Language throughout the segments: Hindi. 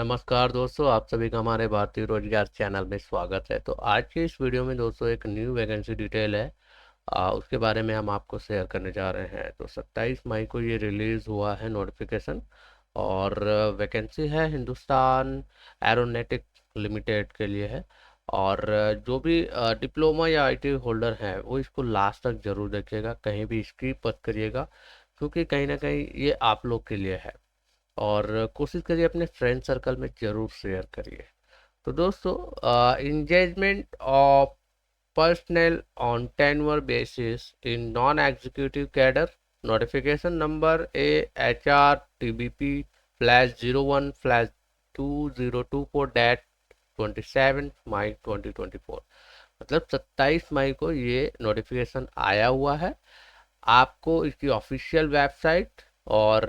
नमस्कार दोस्तों, आप सभी का हमारे भारतीय रोजगार चैनल में स्वागत है। तो आज के इस वीडियो में दोस्तों एक न्यू वैकेंसी डिटेल है, उसके बारे में हम आपको शेयर करने जा रहे हैं। तो 27 मई को ये रिलीज़ हुआ है नोटिफिकेशन, और वैकेंसी है हिंदुस्तान एरोनॉटिक लिमिटेड के लिए है। और जो भी डिप्लोमा या आईटी होल्डर हैं वो इसको लास्ट तक ज़रूर देखिएगा, कहीं भी स्किप मत करिएगा, क्योंकि कहीं ना कहीं ये आप लोग के लिए है। और कोशिश करिए अपने फ्रेंड सर्कल में जरूर शेयर करिए। तो दोस्तों, engagement of personnel on tenure basis in non-executive cadre, notification number AHR-TBP/01/2024 dat 27 मई 2024। मतलब 27 मई को ये नोटिफिकेशन आया हुआ है। आपको इसकी ऑफिशियल वेबसाइट और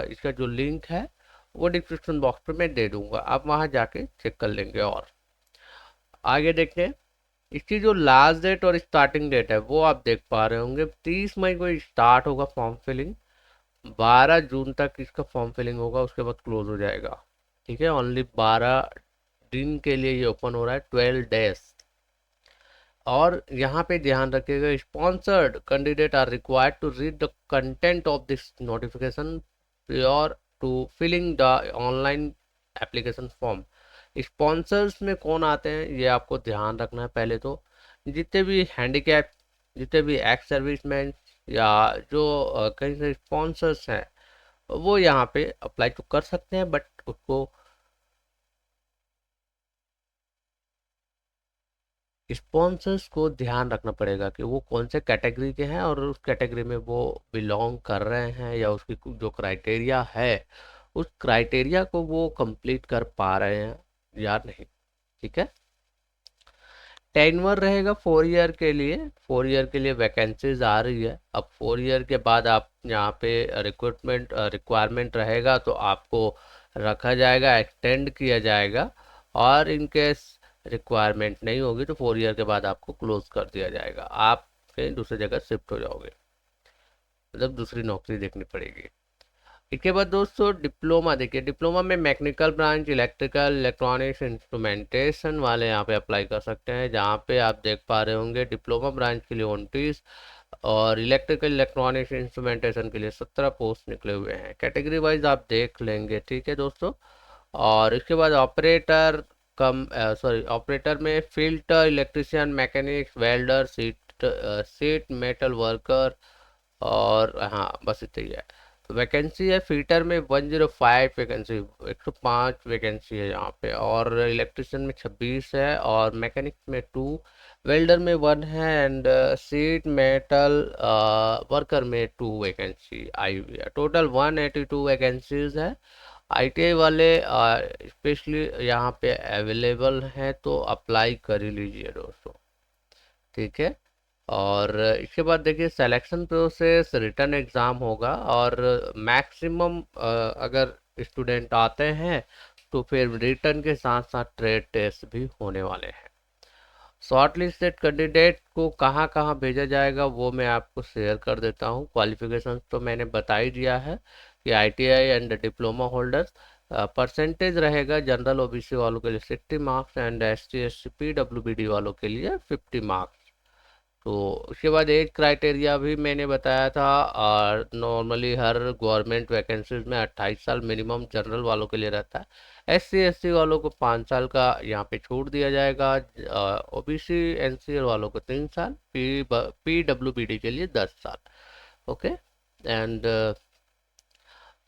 इसका जो लिंक है वो डिस्क्रिप्शन बॉक्स में मैं दे दूंगा, आप वहां जाके चेक कर लेंगे। और आगे देखते हैं, इसकी जो लास्ट डेट और स्टार्टिंग डेट है वो आप देख पा रहे होंगे। 30 मई को स्टार्ट होगा फॉर्म फिलिंग, 12 जून तक इसका फॉर्म फिलिंग होगा, उसके बाद क्लोज हो जाएगा। ठीक है, ओनली 12 दिन के लिए ये ओपन हो रहा है, 12 डेज। और यहाँ पे ध्यान रखिएगा, sponsored candidate are required to read the content of this notification prior to filling the online application form. Sponsors में कौन आते हैं ये आपको ध्यान रखना है। पहले तो जितने भी हैंडीकैप, जितने भी एक्स सर्विसमैन या जो कहीं से स्पॉन्सर्स हैं वो यहाँ पे अप्लाई तो कर सकते हैं, बट उसको स्पॉन्सर्स को ध्यान रखना पड़ेगा कि वो कौन से कैटेगरी के हैं और उस कैटेगरी में वो बिलोंग कर रहे हैं, या उसकी जो क्राइटेरिया है उस क्राइटेरिया को वो कंप्लीट कर पा रहे हैं या नहीं। ठीक है, टेनवर रहेगा 4 ईयर के लिए। 4 ईयर के लिए वैकेंसीज आ रही है। अब 4 ईयर के बाद आप यहाँ पे रिक्वायरमेंट रहेगा तो आपको रखा जाएगा, एक्सटेंड किया जाएगा। और इन केस रिक्वायरमेंट नहीं होगी तो 4 ईयर के बाद आपको क्लोज कर दिया जाएगा, आप कहीं दूसरी जगह शिफ्ट हो जाओगे, मतलब दूसरी नौकरी देखनी पड़ेगी। इसके बाद दोस्तों डिप्लोमा देखिए, डिप्लोमा में mechanical branch, electrical, electronics, instrumentation वाले यहाँ पे अप्लाई कर सकते हैं। जहाँ पे आप देख पा रहे होंगे डिप्लोमा ब्रांच के लिए 29 और इलेक्ट्रिकल इलेक्ट्रॉनिक्स इंस्ट्रूमेंटेशन के लिए 17 पोस्ट निकले हुए हैं। कैटेगरी वाइज आप देख लेंगे, ठीक है दोस्तों। और इसके बाद ऑपरेटर ऑपरेटर में filter, electrician, mechanics, welder, seat metal worker, और हाँ बस इतना ही है। तो वैकेंसी है फिल्टर में 105 वैकेंसी, 105 वैकेंसी है यहाँ पे। और इलेक्ट्रिशियन में 26 है, और मैकेनिक्स में 2, वेल्डर में 1 है, एंड सीट मेटल वर्कर में 2 वैकेंसी आई हुई है। टोटल 182 वैकेंसीज है। आईटीआई वाले स्पेशली यहाँ पे अवेलेबल हैं, तो अप्लाई कर ही लीजिए दोस्तों। ठीक है, और इसके बाद देखिए सिलेक्शन प्रोसेस रिटर्न एग्ज़ाम होगा, और मैक्सिमम अगर स्टूडेंट आते हैं तो फिर रिटर्न के साथ साथ ट्रेड टेस्ट भी होने वाले हैं। शॉर्ट लिस्टेड कैंडिडेट को कहाँ कहाँ भेजा जाएगा वो मैं आपको शेयर कर देता हूँ। क्वालिफिकेशन तो मैंने बता ही दिया है कि ITI and diploma holders. Percentage रहेगा जनरल ओबीसी वालों के लिए 60 marks, and ST SC PWBD वालों के लिए 50 मार्क्स। तो उसके बाद एज क्राइटेरिया भी मैंने बताया था, और नॉर्मली हर गवर्नमेंट वैकेंसीज में 28 साल मिनिमम जनरल वालों के लिए रहता है। एससी एसटी वालों को 5 साल का यहाँ पे छूट दिया जाएगा, ओबीसी एनसीएल वालों को 3 साल, पीडब्ल्यूबीडी के लिए 10 साल। ओके, एंड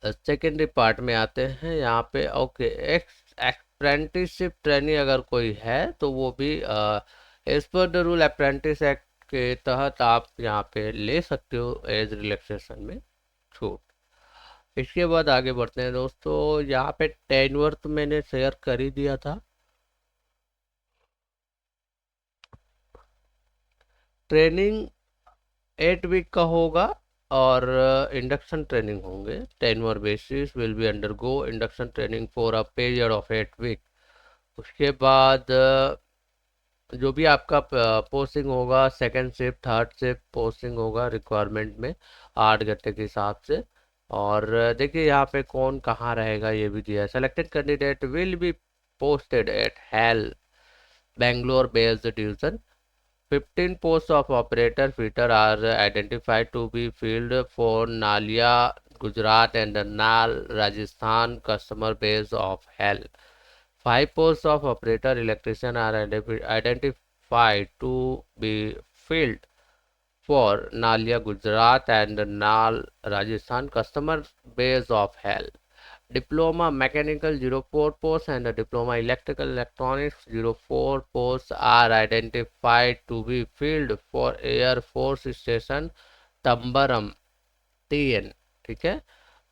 सेकेंडरी पार्ट में आते हैं यहाँ पे। ओके, अप्रेंटिसशिप ट्रेनिंग अगर कोई है तो वो भी as per the rule apprentice act के तहत आप यहाँ पे ले सकते हो एज रिलैक्सेशन में छूट। इसके बाद आगे बढ़ते हैं दोस्तों। यहाँ पे टेन्योर तो मैंने शेयर कर ही दिया था। ट्रेनिंग 8 वीक का होगा, और इंडक्शन ट्रेनिंग होंगे। Tenure basis will be undergo induction training for a period of 8 week. उसके बाद जो भी आपका पोस्टिंग होगा, second shift, third shift posting होगा रिक्वायरमेंट में 8 घंटे के हिसाब से। और देखिए यहाँ पे कौन कहाँ रहेगा ये भी दिया है। Selected candidate will be posted at HAL Bangalore based division. 15 posts of operator fitter are identified to be filled for Nalia, Gujarat and Nal, Rajasthan customer base of HAL. 5 posts of operator electrician are identified to be filled for Nalia, Gujarat and Nal, Rajasthan customer base of HAL. Diploma Mechanical 04 posts and Diploma Electrical Electronics 04 posts are identified to be filled for Air Force Station Tambaram TN। ठीक है,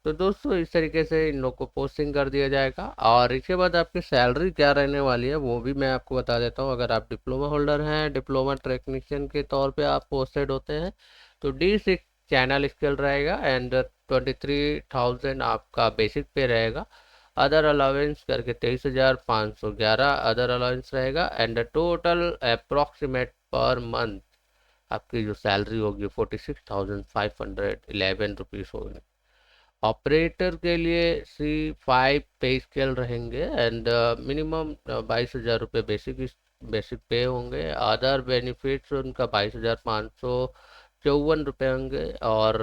तो दोस्तों इस तरीके से इन लोग को पोस्टिंग कर दिया जाएगा। और इसके बाद आपकी सैलरी क्या रहने वाली है वो भी मैं आपको बता देता हूँ। अगर आप डिप्लोमा होल्डर हैं, डिप्लोमा टेक्नीशियन के तौर पे आप पोस्टेड होते हैं, तो D6 चैनल स्केल रहेगा एंड 23,000 आपका बेसिक पे रहेगा। अदर अलाउंस करके 23,511 अदर अलाउंस रहेगा and total approximate per month आपकी जो सैलरी होगी 46,511 रुपीज़ होगी। ऑपरेटर के लिए C5 पे स्केल रहेंगे एंड मिनिमम 22,000 रुपये बेसिक पे होंगे। अदर बेनिफिट्स उनका 22,554 रुपये होंगे और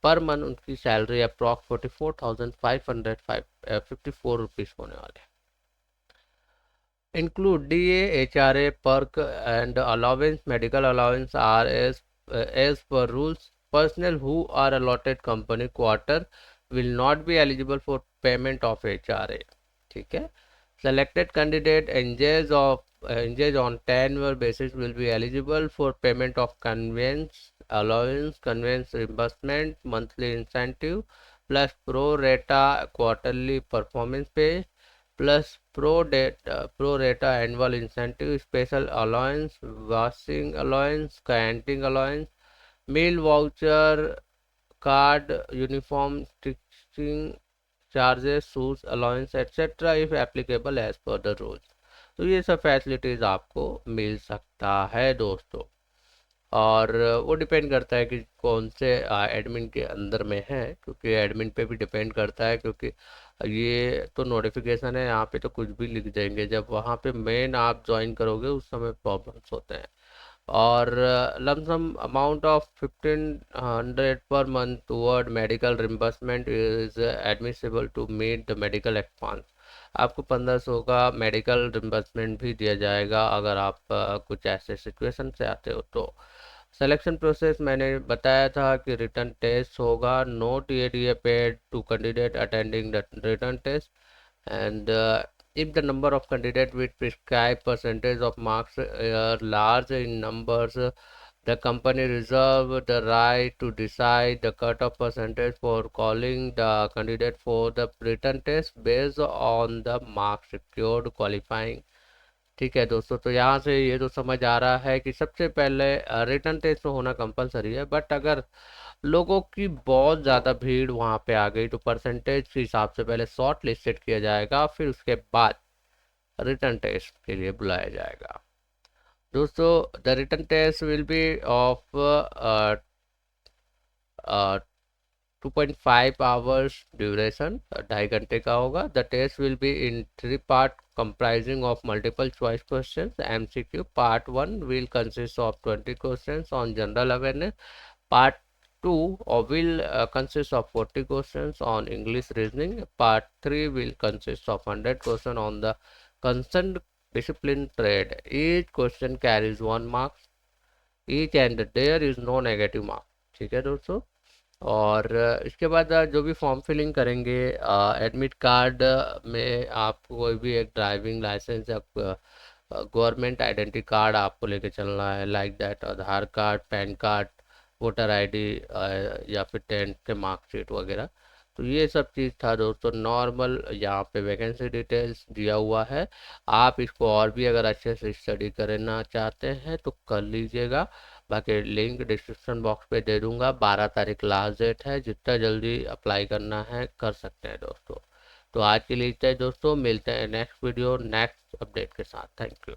पर मंथ उनकी सैलरी अप्रॉक्स 44,554 रुपीज़ होने वाले हैं। Include DA, HRA, perk and allowance, medical allowance are as per rules. Personnel who are allotted company quarter will not be eligible for payment of HRA. ठीक है, selected candidate engaged on tenure basis will be eligible for payment of conveyance allowance, conveyance reimbursement, monthly incentive plus pro rata quarterly performance pay plus pro rata annual incentive, special allowance, washing allowance, canteen allowance, meal voucher, card, uniform, teaching charges, shoes allowance, etc. if applicable as per the rules। तो ये सब फैसिलिटीज़ आपको मिल सकता है दोस्तों। और वो डिपेंड करता है कि कौन से एडमिन के अंदर में है, क्योंकि एडमिन पे भी डिपेंड करता है। क्योंकि ये तो नोटिफिकेशन है, यहाँ पे तो कुछ भी लिख देंगे, जब वहाँ पे मेन आप ज्वाइन करोगे उस समय प्रॉब्लम्स होते हैं। और lump sum amount of 1,500 per month toward medical reimbursement is admissible to meet the medical expense. आपको 1,500 का मेडिकल रिम्बर्समेंट भी दिया जाएगा अगर आप कुछ ऐसे सिचुएशन से आते हो तो। सिलेक्शन प्रोसेस मैंने बताया था कि रिटर्न टेस्ट होगा। Note ADA paid to candidate attending the return test and if the number of candidates with prescribed percentage of marks are large in numbers, the company reserve the right to decide the cutoff percentage for calling the candidate for the written test based on the marks secured qualifying। ठीक है दोस्तों, तो यहाँ से ये तो समझ आ रहा है कि सबसे पहले रिटर्न टेस्ट तो होना कंपलसरी है। बट अगर लोगों की बहुत ज़्यादा भीड़ वहाँ पे आ गई तो परसेंटेज के हिसाब से पहले शॉर्ट लिस्टेड किया जाएगा, फिर उसके बाद रिटर्न टेस्ट के लिए बुलाया जाएगा। दोस्तों the return test will be of 2.5 hours duration, 2.5 घंटे का होगा। The test will be in 3 part comprising of multiple choice questions MCQ। Part 1 will consist of 20 questions on general awareness। Part 2 will consist of 40 questions on English reasoning। Part 3 will consist of 100 questions on the concerned discipline trade। Each question carries 1 mark each and there is no negative mark। ठीक है दोस्तों, और इसके बाद जो भी फॉर्म फिलिंग करेंगे, एडमिट कार्ड में आप कोई भी एक ड्राइविंग लाइसेंस या गवर्नमेंट आइडेंटिटी कार्ड आपको लेके चलना है, like that Aadhaar card, pan card, voter ID या फिर 10th के मार्कशीट वगैरह। तो ये सब चीज़ था दोस्तों नॉर्मल। यहाँ पे वैकेंसी डिटेल्स दिया हुआ है, आप इसको और भी अगर अच्छे से स्टडी करना चाहते हैं तो कर लीजिएगा। बाकी लिंक डिस्क्रिप्शन बॉक्स पे दे दूंगा। 12 तारीख लास्ट डेट है, जितना जल्दी अप्लाई करना है कर सकते हैं दोस्तों। तो आज के लिए इतना ही दोस्तों, मिलते हैं नेक्स्ट वीडियो नेक्स्ट अपडेट के साथ। Thank you.